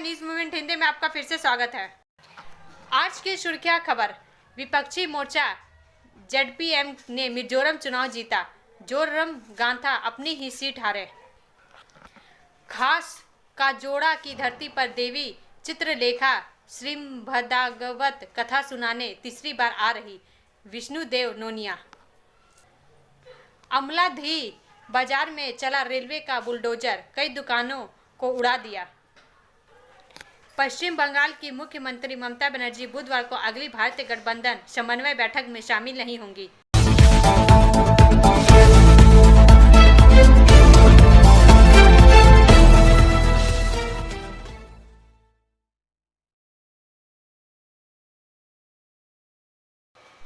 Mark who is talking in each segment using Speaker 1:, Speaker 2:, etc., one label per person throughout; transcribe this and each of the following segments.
Speaker 1: News movement Hindi में आपका फिर से स्वागत है। आज की सुर्खियां खबर। विपक्षी मोर्चा जेडपीएम ने मिजोरम चुनाव जीता, जोरमगांथा अपनी ही सीट हारे। खास का जोड़ा की धरती पर देवी चित्रलेखा श्रीमद्भागवत कथा सुनाने तीसरी बार आ रही विष्णुदेव नोनिया। अमलाधी बाजार में चला रेलवे का बुलडोजर, कई दुकानों को उड़ा दिया। पश्चिम बंगाल की मुख्यमंत्री ममता बनर्जी बुधवार को अगली भारतीय गठबंधन समन्वय बैठक में शामिल नहीं होंगी।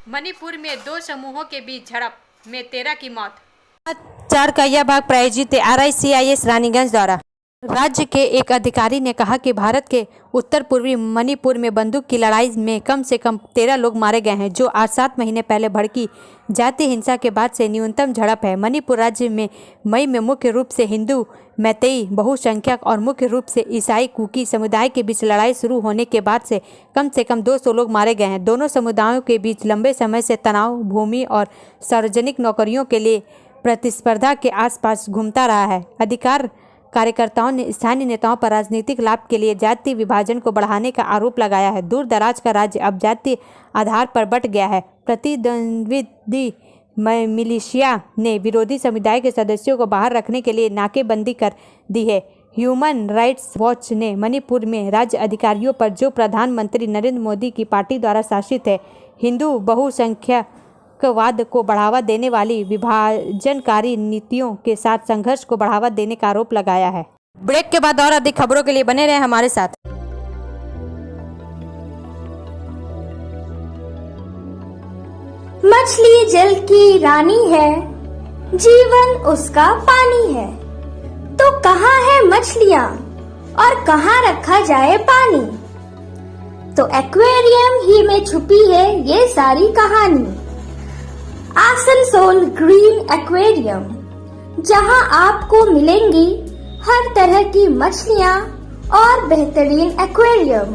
Speaker 1: मणिपुर में दो समूहों के बीच झड़प में 13 की मौत।
Speaker 2: चार का यह भाग प्रायोजित RICIS रानीगंज द्वारा। राज्य के एक अधिकारी ने कहा कि भारत के उत्तर पूर्वी मणिपुर में बंदूक की लड़ाई में कम से कम 13 लोग मारे गए हैं, जो 8-7 महीने पहले भड़की जातीय हिंसा के बाद से न्यूनतम झड़प है। मणिपुर राज्य में मई में मुख्य रूप से हिंदू, मैतेई बहुसंख्यक और मुख्य रूप से ईसाई कुकी समुदाय के बीच लड़ाई शुरू होने के बाद से कम 200 लोग मारे गए हैं। दोनों समुदायों के बीच लंबे समय से तनाव भूमि और सार्वजनिक नौकरियों के लिए प्रतिस्पर्धा के आसपास घूमता रहा है। अधिकार कार्यकर्ताओं ने स्थानीय नेताओं पर राजनीतिक लाभ के लिए जातीय विभाजन को बढ़ाने का आरोप लगाया है। दूर दराज का राज्य अब जातीय आधार पर बंट गया है। प्रतिद्वंदी मिलिशिया ने विरोधी समुदाय के सदस्यों को बाहर रखने के लिए नाकेबंदी कर दी है। ह्यूमन राइट्स वॉच ने मणिपुर में राज्य अधिकारियों पर, जो प्रधानमंत्री नरेंद्र मोदी की पार्टी द्वारा शासित है, हिंदू बहुसंख्यकवाद को बढ़ावा देने वाली विभाजनकारी नीतियों के साथ संघर्ष को बढ़ावा देने का आरोप लगाया है। ब्रेक के बाद और अधिक खबरों के लिए बने रहें हमारे साथ।
Speaker 3: मछली जल की रानी है, जीवन उसका पानी है, तो कहाँ है मछलियाँ और कहाँ रखा जाए पानी? तो एक्वेरियम ही में छुपी है ये सारी कहानी। आसनसोल ग्रीन एक्वेरियम, जहां आपको मिलेंगी हर तरह की मछलियां और बेहतरीन एक्वेरियम।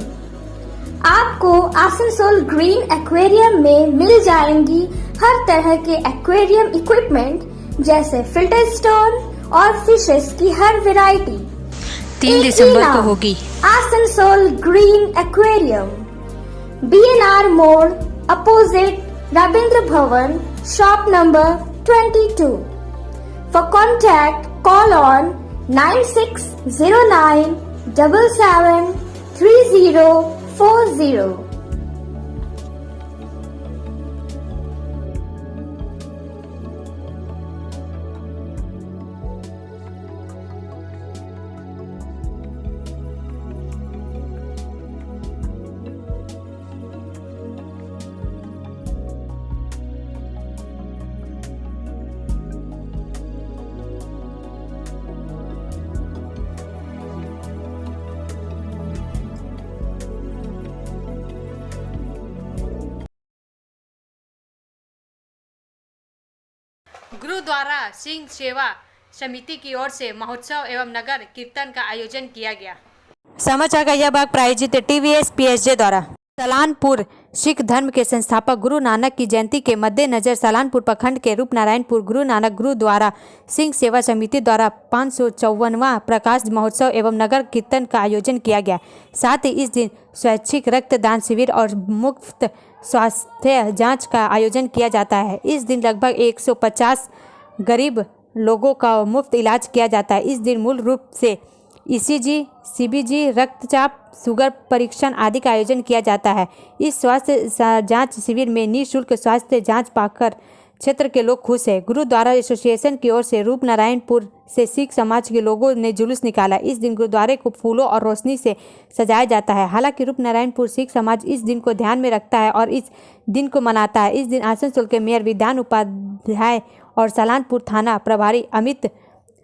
Speaker 3: आपको आसनसोल ग्रीन एक्वेरियम में मिल जाएंगी हर तरह के एक्वेरियम इक्विपमेंट, जैसे फिल्टर स्टोन और फिशेस की हर वैरायटी।
Speaker 2: 3 दिसंबर को होगी
Speaker 3: आसनसोल ग्रीन एक्वेरियम, BNR मोड़, opposite Ravindra Bhavan, shop number 22. For contact, call on 9609 77 3040.
Speaker 1: Gurdwara Singh सेवा समिति की ओर से महोत्सव एवं नगर कीर्तन का आयोजन किया गया।
Speaker 2: समाचार का यह भाग प्रायोजित TVS PSJ द्वारा। सलानपुर सिख धर्म के संस्थापक गुरु नानक की जयंती के मद्देनजर सलानपुर प्रखंड के रूपनारायणपुर गुरु नानक गुरुद्वारा सिंह सेवा समिति द्वारा 554वां प्रकाश महोत्सव एवं नगर कीर्तन का आयोजन किया गया। साथ ही इस दिन स्वैच्छिक रक्तदान शिविर और मुफ्त स्वास्थ्य जांच का आयोजन किया जाता है। इस दिन लगभग 150 गरीब लोगों का मुफ्त इलाज किया जाता है। इस दिन मूल रूप से ECG, CBG, रक्तचाप, शुगर परीक्षण आदि का आयोजन किया जाता है। इस स्वास्थ्य जांच शिविर में निःशुल्क स्वास्थ्य जांच पाकर क्षेत्र के लोग खुश हैं। गुरुद्वारा एसोसिएशन की ओर से रूपनारायणपुर से सिख समाज के लोगों ने जुलूस निकाला। इस दिन गुरुद्वारे को फूलों और रोशनी से सजाया जाता है। हालांकि रूपनारायणपुर सिख समाज इस दिन को ध्यान में रखता है और इस दिन को मनाता है। इस दिन आसनसोल के मेयर विधान उपाध्याय और सलानपुर थाना प्रभारी अमित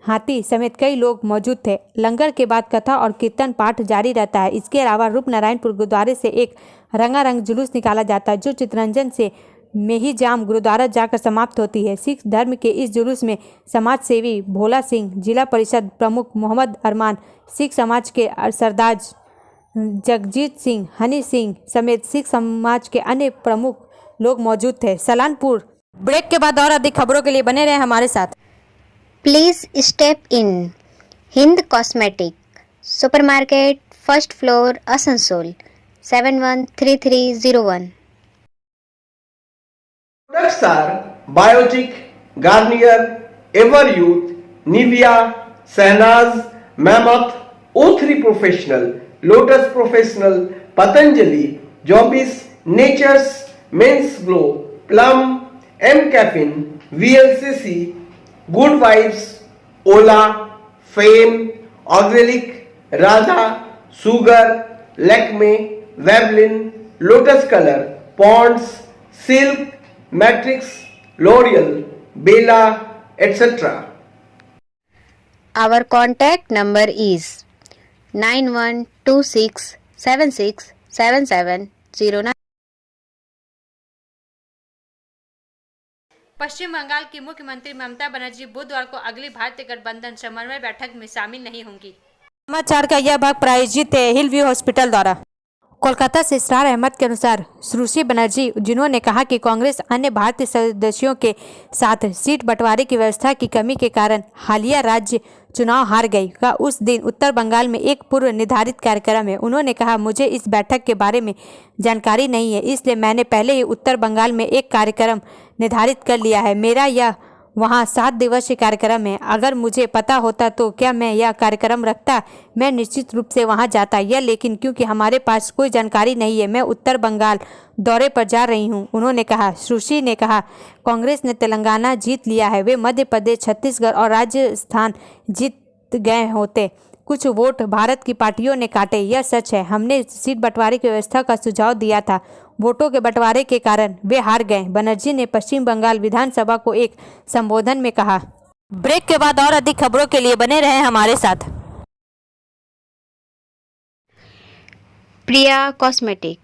Speaker 2: हाथी समेत कई लोग मौजूद थे। लंगर के बाद कथा और कीर्तन पाठ जारी रहता है। इसके अलावा रूपनारायणपुर गुरुद्वारे से एक रंगारंग जुलूस निकाला जाता है, जो चितरंजन से मेहीजाम गुरुद्वारा जाकर समाप्त होती है। सिख धर्म के इस जुलूस में समाज सेवी भोला सिंह, जिला परिषद प्रमुख मोहम्मद अरमान, सिख समाज के सरदार जगजीत सिंह, हनी सिंह समेत सिख समाज के अन्य प्रमुख लोग मौजूद थे। सलानपुर ब्रेक के बाद और अधिक खबरों के लिए बने रहे हमारे साथ।
Speaker 4: Please step in. Hind Cosmetic, Supermarket, First Floor, Asansol, 713301.
Speaker 5: Products are Biotic, Garnier, Everyouth, Nivea, Sahnaz, Mammoth, O3 Professional, Lotus Professional, Patanjali, Jobis, Nature's, Men's Glow, Plum, M Caffeine, VLCC, Good Vibes, Ola, Fame, Organic, Radha, Sugar, Lakme, Veblen, Lotus Color, Ponds, Silk, Matrix, L'Oreal, Bella, etc.
Speaker 4: Our contact number is 9126767709.
Speaker 1: पश्चिम बंगाल की मुख्यमंत्री ममता बनर्जी बुधवार को अगली भारतीय गठबंधन समन्वय बैठक में शामिल नहीं होंगी।
Speaker 2: समाचार का यह भाग प्रायोजित है हिल व्यू हॉस्पिटल द्वारा। कोलकाता से इसरार अहमद के अनुसार सुश्री बनर्जी, जिन्होंने कहा कि कांग्रेस अन्य भारतीय सदस्यों के साथ सीट बंटवारे की व्यवस्था की कमी के कारण हालिया राज्य चुनाव हार गई, का उस दिन उत्तर बंगाल में एक पूर्व निर्धारित कार्यक्रम है। उन्होंने कहा, मुझे इस बैठक के बारे में जानकारी नहीं है, इसलिए मैंने पहले ही उत्तर बंगाल में एक कार्यक्रम निर्धारित कर लिया है। मेरा यह वहाँ 7 दिवसीय कार्यक्रम है। अगर मुझे पता होता तो क्या मैं यह कार्यक्रम रखता, मैं निश्चित रूप से वहाँ जाता। यह लेकिन क्योंकि हमारे पास कोई जानकारी नहीं है, मैं उत्तर बंगाल दौरे पर जा रही हूँ, उन्होंने कहा। सुश्री ने कहा, कांग्रेस ने तेलंगाना जीत लिया है, वे मध्य प्रदेश, छत्तीसगढ़ और राजस्थान जीत गए होते। कुछ वोट भारत की पार्टियों ने काटे, यह सच है। हमने सीट बंटवारे की व्यवस्था का सुझाव दिया था, वोटों के बंटवारे के कारण वे हार गए, बनर्जी ने पश्चिम बंगाल विधानसभा को एक संबोधन में कहा। ब्रेक के बाद और अधिक खबरों के लिए बने रहें हमारे साथ।
Speaker 4: Priya Cosmetic,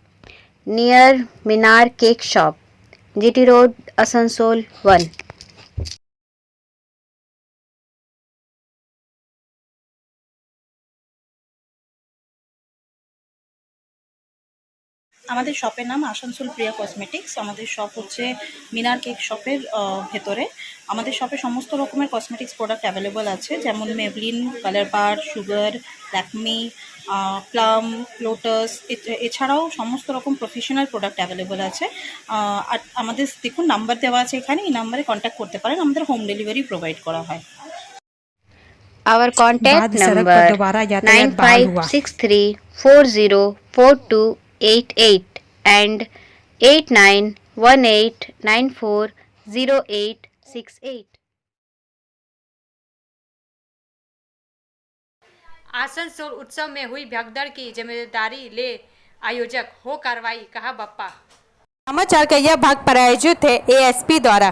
Speaker 4: near Minar Cake Shop, GT Road, Asansol 1.
Speaker 6: আমাদের শপের নাম আসানসোল প্রিয়া কসমেটিক্স। আমাদের শপ হচ্ছে মিনার কেক শপের ভেতরে। আমাদের শপে সমস্ত রকমের কসমেটিক্স প্রোডাক্ট অ্যাভেলেবল আছে, যেমন মেবলিন, কালার বার, সুগার, ল্যাকমি, প্লাম, লোটাস, এছাড়াও সমস্ত রকম প্রফেশনাল প্রোডাক্ট অ্যাভেলেবল আছে। আর আমাদের দেখুন নাম্বার দেওয়া আছে এখানে, এই নাম্বারে কন্ট্যাক্ট করতে পারেন, আমাদের হোম ডেলিভারি প্রোভাইড করা হয়।
Speaker 4: Our contact
Speaker 2: बाद सड़क पर
Speaker 4: number
Speaker 2: दोबारा यातायात बहाल हुआ।
Speaker 4: 9563404288 and 8918940868.
Speaker 1: आसनसोल उत्सव में हुई भगदड़ की जिम्मेदारी ले आयोजक, हो कार्रवाई, कहा बप्पा।
Speaker 2: समाचार का यह भाग प्रायोजित है एएसपी द्वारा।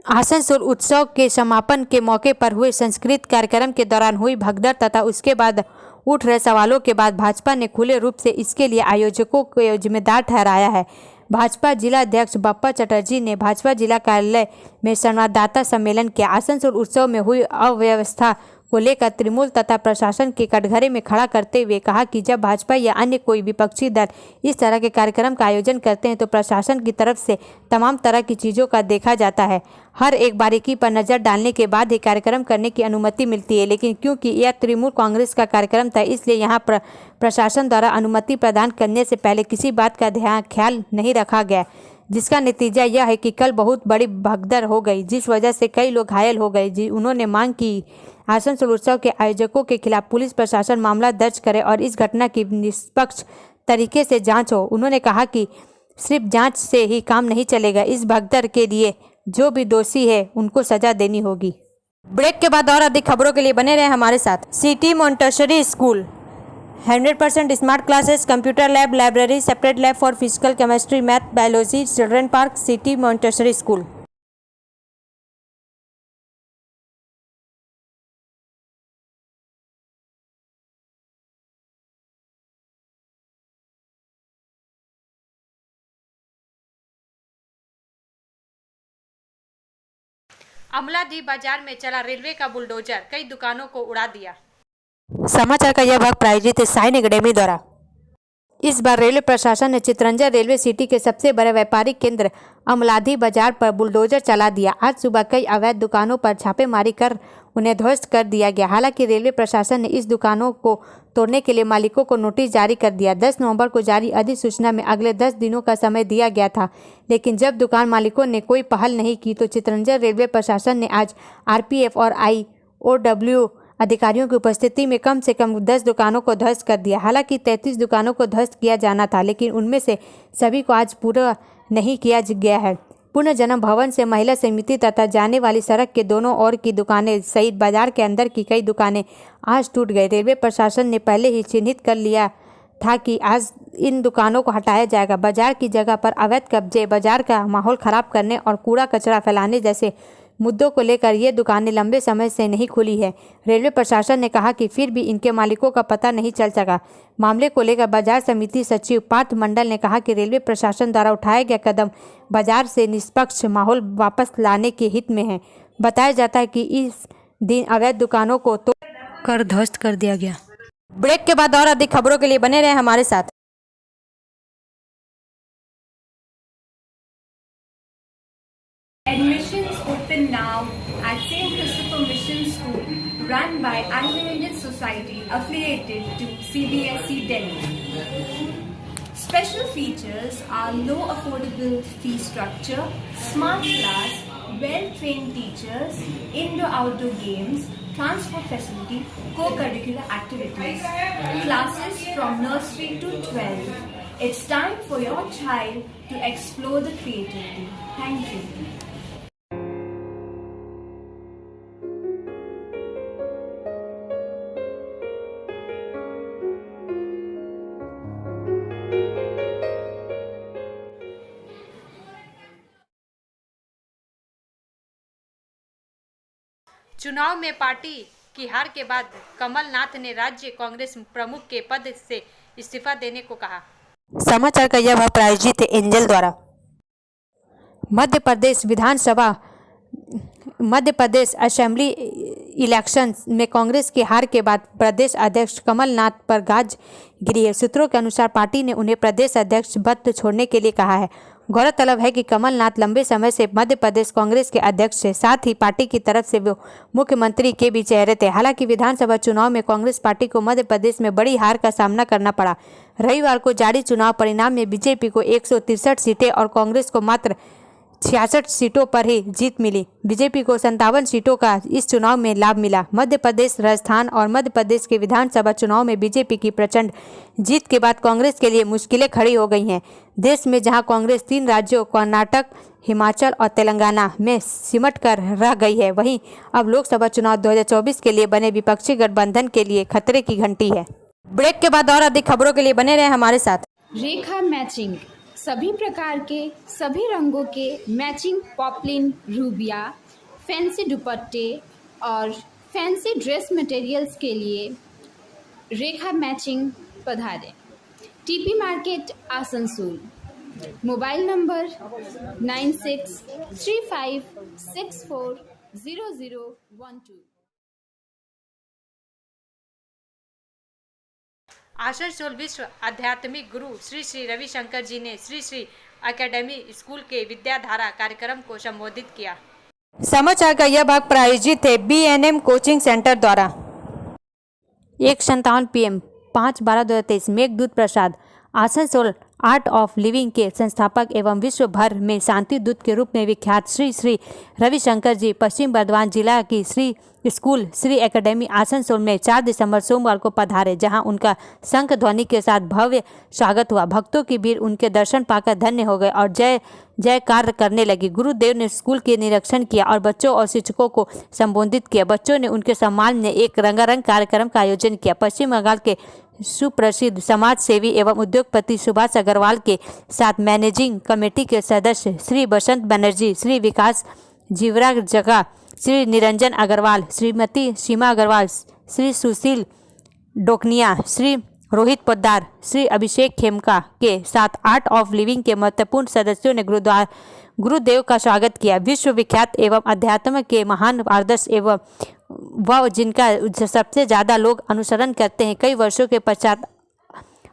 Speaker 2: आसनसोल उत्सव के समापन के मौके पर हुए संस्कृत कार्यक्रम के दौरान हुई भगदड़ तथा उसके बाद उठ रहे सवालों के बाद भाजपा ने खुले रूप से इसके लिए आयोजकों को जिम्मेदार ठहराया है। भाजपा जिला अध्यक्ष बप्पा चटर्जी ने भाजपा जिला कार्यालय में संवाददाता सम्मेलन किया। आसनसोल उत्सव में हुई अव्यवस्था को लेकर तृणमूल तथा प्रशासन के कटघरे में खड़ा करते हुए कहा कि जब भाजपा या अन्य कोई विपक्षी दल इस तरह के कार्यक्रम का आयोजन करते हैं तो प्रशासन की तरफ से तमाम तरह की चीज़ों का देखा जाता है। हर एक बारीकी पर नज़र डालने के बाद ही कार्यक्रम करने की अनुमति मिलती है, लेकिन क्योंकि यह तृणमूल कांग्रेस का कार्यक्रम था, इसलिए यहाँ प्रशासन द्वारा अनुमति प्रदान करने से पहले किसी बात का ख्याल नहीं रखा गया, जिसका नतीजा यह है कि कल बहुत बड़ी भगदड़ हो गई, जिस वजह से कई लोग घायल हो गए। उन्होंने मांग की आसनसोल उत्सव के आयोजकों के खिलाफ पुलिस प्रशासन मामला दर्ज करे और इस घटना की निष्पक्ष तरीके से जांच हो। उन्होंने कहा कि सिर्फ जांच से ही काम नहीं चलेगा, इस भगदड़ के लिए जो भी दोषी है उनको सजा देनी होगी। ब्रेक के बाद और अधिक खबरों के लिए बने रहे हमारे साथ। City Montessori School 100% smart classes, computer lab, library, separate lab for physical, chemistry, math, biology, children park, City Montessori School.
Speaker 1: Amladi बाजार में चला रेलवे का बुलडोजर, कई दुकानों को उड़ा दिया।
Speaker 2: समाचार का यह भाग प्रायोजित है साइन एकेडमी द्वारा। इस बार रेलवे प्रशासन ने चितरंजन रेलवे सिटी के सबसे बड़े व्यापारिक केंद्र अमलाधी बाजार पर बुलडोजर चला दिया। आज सुबह कई अवैध दुकानों पर छापेमारी कर उन्हें ध्वस्त कर दिया गया। हालांकि रेलवे प्रशासन ने इस दुकानों को तोड़ने के लिए मालिकों को नोटिस जारी कर दिया। 10 नवंबर को जारी अधिसूचना में अगले 10 दिनों का समय दिया गया था, लेकिन जब दुकान मालिकों ने कोई पहल नहीं की तो चितरंजन रेलवे प्रशासन ने आज आरपीएफ और IOW अधिकारियों की उपस्थिति में कम से कम 10 दुकानों को ध्वस्त कर दिया। हालांकि 33 दुकानों को ध्वस्त किया जाना था, लेकिन उनमें से सभी को आज पूरा नहीं किया गया है। पुनर्जन्म भवन से महिला समिति तथा जाने वाली सड़क के दोनों ओर की दुकानें सहित बाजार के अंदर की कई दुकानें आज टूट गई। रेलवे प्रशासन ने पहले ही चिन्हित कर लिया था कि आज इन दुकानों को हटाया जाएगा। बाजार की जगह पर अवैध कब्जे, बाजार का माहौल खराब करने और कूड़ा कचरा फैलाने जैसे मुद्दों को लेकर ये दुकानें लंबे समय से नहीं खुली है। रेलवे प्रशासन ने कहा कि फिर भी इनके मालिकों का पता नहीं चल सका। मामले को लेकर बाजार समिति सचिव पार्थ मंडल ने कहा कि रेलवे प्रशासन द्वारा उठाया गया कदम बाजार से निष्पक्ष माहौल वापस लाने के हित में है। बताया जाता है कि इस दिन अवैध दुकानों को तोड़ कर ध्वस्त कर दिया गया। ब्रेक के बाद और अधिक खबरों के लिए बने रहे हमारे साथ।
Speaker 7: Admissions open now at St. Christopher Mission School, run by Anglo-Indian Society affiliated to CBSE Delhi. Special features are low affordable fee structure, smart class, well-trained teachers, indoor-outdoor games, transport facility, co-curricular activities, classes from nursery to 12. It's time for your child to explore the creativity. Thank you.
Speaker 1: चुनाव में party की हार के बाद कमलनाथ ने राज्य कांग्रेस प्रमुख के पद से इस्तीफा देने को कहा।
Speaker 2: समाचार का यह भाग प्रायोजित है एंजल द्वारा। मध्य प्रदेश असेंबली इलेक्शन में कांग्रेस की हार के बाद प्रदेश अध्यक्ष कमलनाथ पर गाज गिरी है। सूत्रों के अनुसार पार्टी ने उन्हें प्रदेश अध्यक्ष पद छोड़ने के लिए कहा है। गौरतलब है कि कमलनाथ लंबे समय से मध्य प्रदेश कांग्रेस के अध्यक्ष थे, साथ ही पार्टी की तरफ से वो मुख्यमंत्री के भी चेहरे थे। हालांकि विधानसभा चुनाव में कांग्रेस पार्टी को मध्य प्रदेश में बड़ी हार का सामना करना पड़ा। रविवार को जारी चुनाव परिणाम में बीजेपी को 163 सीटें और कांग्रेस को मात्र 66 सीटों पर ही जीत मिली। बीजेपी को 57 सीटों का इस चुनाव में लाभ मिला। मध्य प्रदेश, राजस्थान और मध्य प्रदेश के विधानसभा चुनाव में बीजेपी की प्रचंड जीत के बाद कांग्रेस के लिए मुश्किलें खड़ी हो गई हैं। देश में जहां कांग्रेस 3 राज्यों कर्नाटक, हिमाचल और तेलंगाना में सिमट कर रह गई है, वहीं अब लोकसभा चुनाव 2024 के लिए बने विपक्षी गठबंधन के लिए खतरे की घंटी है। ब्रेक के बाद और अधिक खबरों के लिए बने रहे हमारे साथ।
Speaker 8: रेखा मैचिंग, सभी प्रकार के सभी रंगों के मैचिंग पॉपलिन, रूबिया, फैंसी दुपट्टे और फैंसी ड्रेस मटेरियल्स के लिए रेखा मैचिंग पधारें। TP market Asansol. Mobile number 9635640012।
Speaker 1: Asansol विश्व आध्यात्मिक गुरु श्री श्री रविशंकर जी ने श्री श्री एकेडमी स्कूल के विद्याधारा कार्यक्रम को संबोधित किया।
Speaker 2: समाचार का यह भाग प्रायोजित है BNM कोचिंग सेंटर द्वारा। 1:57 PM 5/12/2023 Meghdoot Prasad Asansol art of living के संस्थापक एवं विश्व भर में शांति दूत के रूप में विख्यात श्री श्री रविशंकर जी पश्चिम बर्धमान जिला की श्री स्कूल श्री एकेडमी आसनसोल में 4 दिसंबर सोमवार को पधारे, जहां उनका शंख ध्वनि के साथ भव्य स्वागत हुआ। भक्तों की भीड़ उनके दर्शन पाकर धन्य हो गए और जय जयकार करने लगी। गुरुदेव ने स्कूल के निरीक्षण किया और बच्चों और शिक्षकों को संबोधित किया। बच्चों ने उनके सम्मान में एक रंगारंग कार्यक्रम का आयोजन किया। पश्चिम बंगाल के सुप्रसिद्ध समाज सेवी एवं उद्योगपति सुभाष अग्रवाल के साथ मैनेजिंग कमेटी के सदस्य श्री बसंत बनर्जी, श्री विकास जीवरा जगा, श्री निरंजन अग्रवाल, श्रीमती सीमा अग्रवाल, श्री सुशील डोकनिया, श्री रोहित पोद्दार, श्री अभिषेक खेमका के साथ आर्ट ऑफ लिविंग के महत्वपूर्ण सदस्यों ने गुरुदेव का स्वागत किया। विश्वविख्यात एवं अध्यात्म के महान आदर्श एवं वह जिनका सबसे ज़्यादा लोग अनुसरण करते हैं, कई वर्षों के पश्चात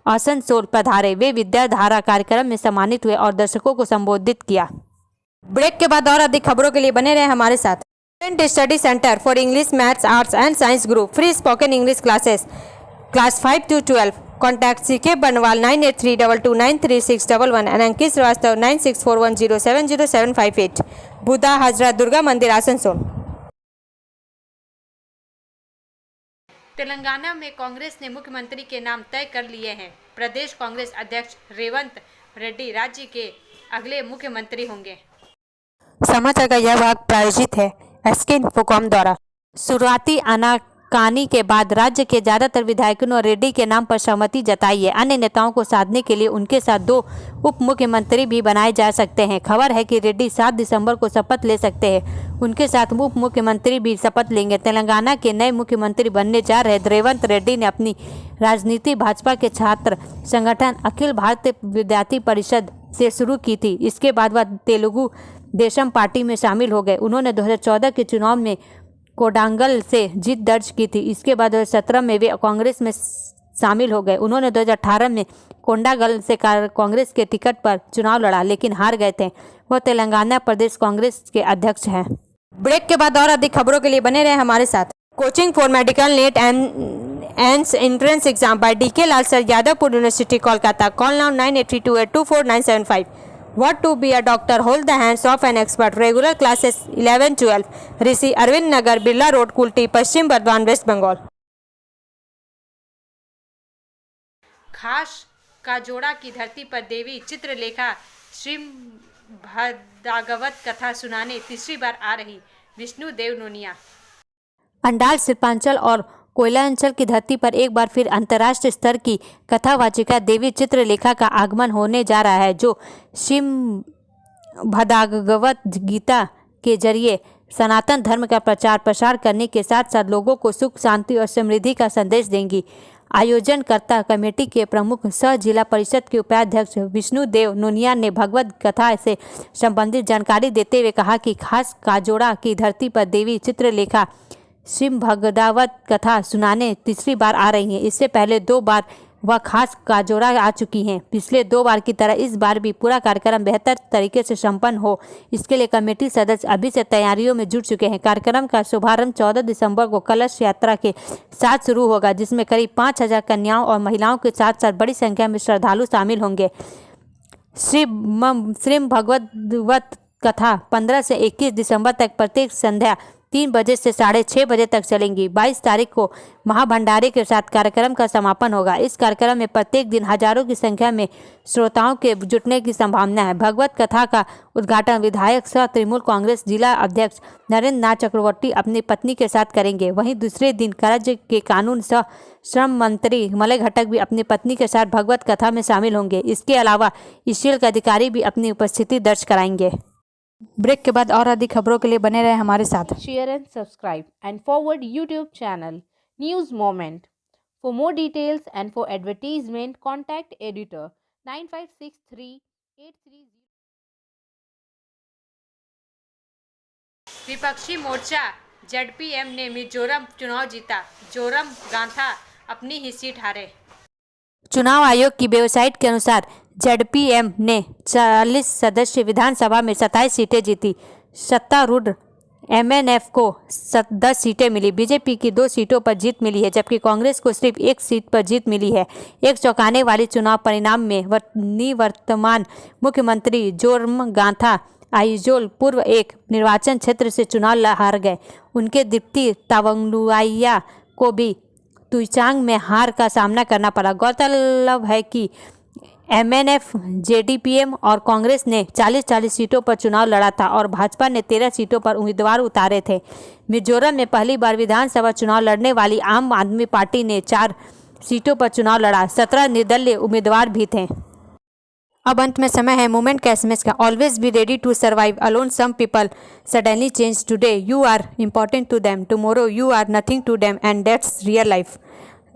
Speaker 2: आसनसोल पधारे। वे विद्याधारा कार्यक्रम में सम्मानित हुए और दर्शकों को संबोधित किया। ब्रेक के बाद और अधिक खबरों के लिए बने रहे हमारे साथ। Study centre for English, maths, arts and science group, free spoken English classes, class 5 to 12। Contact CK Banwal 9832293611 and अंकित श्रीवास्तव 9641070758। बुधा हजरत दुर्गा मंदिर, आसनसोल।
Speaker 1: तेलंगाना में कांग्रेस ने मुख्यमंत्री के नाम तय कर लिए हैं। प्रदेश कांग्रेस अध्यक्ष रेवंत रेड्डी राज्य के अगले मुख्यमंत्री होंगे।
Speaker 2: समाचार का यह भाग प्रायोजित है एसके इन्फोकॉम द्वारा। शुरुआती आनाकानी के बाद राज्य के ज्यादातर विधायकों ने रेड्डी के नाम पर सहमति जताई है। अन्य नेताओं को साधने के लिए उनके साथ 2 उप मुख्यमंत्री भी बनाए जा सकते हैं। खबर है कि रेड्डी 7 दिसंबर को शपथ ले सकते हैं। उनके साथ उप मुख्यमंत्री भी शपथ लेंगे। तेलंगाना के नए मुख्यमंत्री बनने जा रहे रेवंत रेड्डी ने अपनी राजनीति भाजपा के छात्र संगठन अखिल भारतीय विद्यार्थी परिषद से शुरू की थी। इसके बाद वह तेलुगु देशम पार्टी में शामिल हो गए। उन्होंने 2014 के चुनाव में कोडांगल से जीत दर्ज की थी। इसके बाद 2017 में वे कांग्रेस में शामिल हो गए। उन्होंने 2018 में कोंडागल से कांग्रेस के टिकट पर चुनाव लड़ा, लेकिन हार गए थे। वह तेलंगाना प्रदेश कांग्रेस के अध्यक्ष हैं। ब्रेक के बाद और अधिक खबरों के लिए बने रहे हमारे साथ। Coaching for medical NET and entrance exam by DK Lal sir, Jadavpur university, Kolkata. Call now 9832824975। What to be a doctor? Hold the hands of an expert. Regular classes 11-12. Rishi Arvind Nagar, Birla road, Kulti, Paschim Bardhaman, waste Bengal.
Speaker 1: खास काजोड़ा की धरती पर देवी चित्रलेखा श्रीमद्भागवत कथा सुनाने तीसरी बार आ रही विष्णुदेव नोनिया।
Speaker 2: अंडाल, शिल्पांचल और कोयलांचल की धरती पर एक बार फिर अंतर्राष्ट्रीय स्तर की कथावाचिका देवी चित्रलेखा का आगमन होने जा रहा है, जो श्रीमद्भागवत गीता के जरिए सनातन धर्म का प्रचार प्रसार करने के साथ साथ लोगों को सुख, शांति और समृद्धि का संदेश देंगी। आयोजनकर्ता कमेटी के प्रमुख सह जिला परिषद के उपाध्यक्ष विष्णुदेव नोनिया ने भगवत कथा से संबंधित जानकारी देते हुए कहा कि खास काजोड़ा की धरती पर देवी चित्रलेखा श्रीमद्भागवत कथा सुनाने तीसरी बार आ रही हैं। इससे पहले 2 बार वह खास काजोड़ा आ चुकी हैं। पिछले 2 बार की तरह इस बार भी पूरा कार्यक्रम बेहतर तरीके से संपन्न हो, इसके लिए कमेटी सदस्य अभी से तैयारियों में जुट चुके हैं। कार्यक्रम का शुभारंभ 14 दिसंबर को कलश यात्रा के साथ शुरू होगा, जिसमें करीब 5000 कन्याओं और महिलाओं के साथ साथ बड़ी संख्या में श्रद्धालु शामिल होंगे। श्रीमद्भागवत कथा 15 से 21 दिसंबर तक प्रत्येक संध्या 3 बजे से 6:30 बजे तक चलेंगी। 22 तारीख को महाभंडारे के साथ कार्यक्रम का समापन होगा। इस कार्यक्रम में प्रत्येक दिन हजारों की संख्या में श्रोताओं के जुटने की संभावना है। भगवत कथा का उद्घाटन विधायक सह तृणमूल कांग्रेस जिला अध्यक्ष नरेंद्र नाथ चक्रवर्ती अपनी पत्नी के साथ करेंगे। वहीं दूसरे दिन राज्य के कानून सह श्रम मंत्री मलय घटक भी अपनी पत्नी के साथ भगवत कथा में शामिल होंगे। इसके अलावा ईश्वर के अधिकारी भी अपनी उपस्थिति दर्ज कराएंगे। ब्रेक के बाद और अधिक खबरों के लिए बने रहे हमारे साथ।
Speaker 9: Share and subscribe and forward YouTube channel News Moment. For more details and for advertisement, contact editor 956383.
Speaker 1: विपक्षी मोर्चा जेडपीएम ने मिजोरम चुनाव जीता। जोरम गांथा अपनी ही सीट हारे।
Speaker 2: चुनाव आयोग की वेबसाइट के अनुसार जेडपीएम ने 40 सदस्य विधानसभा में 27 सीटें जीती। सत्तारूढ़ एमएनएफ को 10 सीटें मिली। बीजेपी की 2 सीटों पर जीत मिली है, जबकि कांग्रेस को सिर्फ 1 सीट पर जीत मिली है। एक चौंकाने वाली चुनाव परिणाम में निवर्तमान मुख्यमंत्री जोरमगांथा आइजोल पूर्व एक निर्वाचन क्षेत्र से चुनाव हार गए। उनके डिप्टी तावंगलुआइया को भी तुइचांग में हार का सामना करना पड़ा। गौरतलब है कि एमएनएफ, जेडीपीएम और कांग्रेस ने 40-40 सीटों पर चुनाव लड़ा था और भाजपा ने 13 सीटों पर उम्मीदवार उतारे थे। मिजोरम में पहली बार विधानसभा चुनाव लड़ने वाली आम आदमी पार्टी ने 4 सीटों पर चुनाव लड़ा। 17 निर्दलीय उम्मीदवार भी थे। अब अंत में समय है मूवमेंट का एसएमएस का। Always be ready to survive alone. Some people suddenly change today, you are important to them, tomorrow you are nothing to them, and that's real life.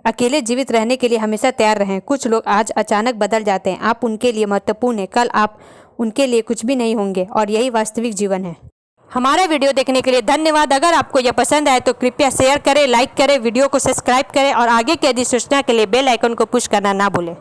Speaker 2: अकेले जीवित रहने के लिए हमेशा तैयार रहें। कुछ लोग आज अचानक बदल जाते हैं। आप उनके लिए महत्वपूर्ण हैं, कल आप उनके लिए कुछ भी नहीं होंगे और यही वास्तविक जीवन है। हमारा वीडियो देखने के लिए धन्यवाद। अगर आपको यह पसंद आए तो कृपया शेयर करें, लाइक करें, वीडियो को सब्सक्राइब करें और आगे की अधिसूचना के लिए बेल आइकन को पुश करना ना भूलें।